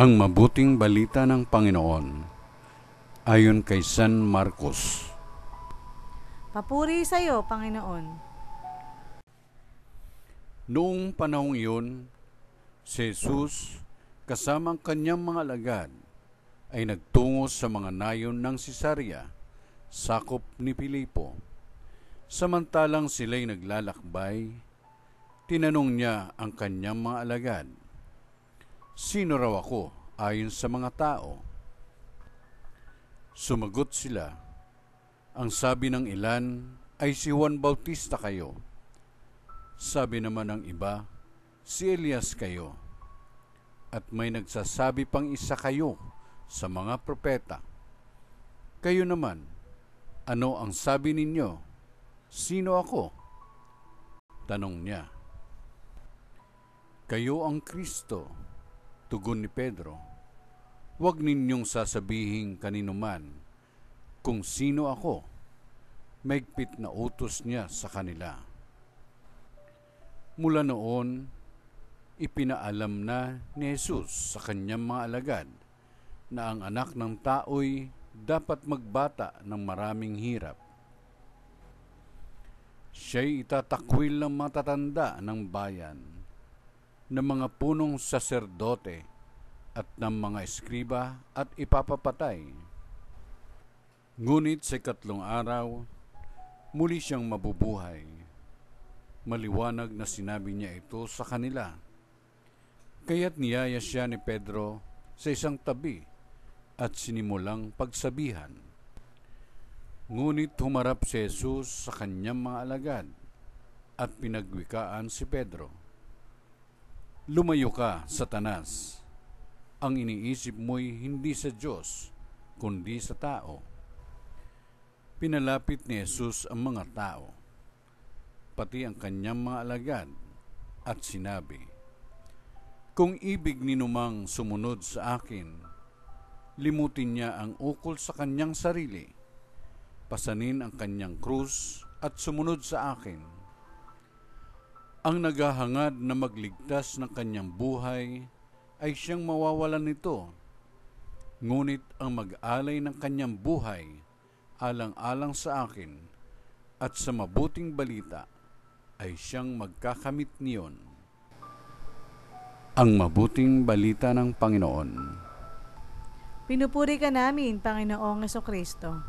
Ang mabuting balita ng Panginoon ayon kay San Marcos. Papuri sa iyo, Panginoon. Noong panahong iyon, si Jesus kasama ang kanyang mga alagad ay nagtungo sa mga nayon ng Cesarea, sakop ni Filipo. Samantalang sila'y naglalakbay, tinanong niya ang kanyang mga alagad, "Sino raw ako ayon sa mga tao?" Sumagot sila, "Ang sabi ng ilan ay si Juan Bautista kayo. Sabi naman ng iba, si Elias kayo. At may nagsasabi pang isa kayo sa mga propeta. Kayo naman, ano ang sabi ninyo? Sino ako?" Tanong niya. "Kayo ang Kristo," tugon ni Pedro. "Huwag ninyong sasabihin kaninuman kung sino ako." Mahigpit na utos niya sa kanila. Mula noon, ipinaalam na ni Jesus sa kanyang mga alagad na ang anak ng tao'y dapat magbata ng maraming hirap. Siya'y itatakwil ng matatanda ng bayan, ng mga punong saserdote at ng mga eskriba at ipapapatay. Ngunit sa ikatlong araw, muli siyang mabubuhay. Maliwanag na sinabi niya ito sa kanila. Kaya't niyaya siya ni Pedro sa isang tabi at sinimulang pagsabihan. Ngunit humarap si Jesus sa kanyang mga alagad at pinagwikaan si Pedro. "Lumayo ka, Satanas! Ang iniisip mo'y hindi sa Diyos, kundi sa tao." Pinalapit ni Jesus ang mga tao, pati ang kanyang mga alagad, at sinabi, "Kung ibig ninumang sumunod sa akin, limutin niya ang ukol sa kanyang sarili, pasanin ang kanyang krus at sumunod sa akin. Ang naghahangad na magligtas ng kanyang buhay ay siyang mawawalan nito. Ngunit ang mag-alay ng kanyang buhay alang-alang sa akin at sa mabuting balita ay siyang magkakamit niyon." Ang mabuting balita ng Panginoon. Pinupuri ka namin, Panginoong Jesucristo.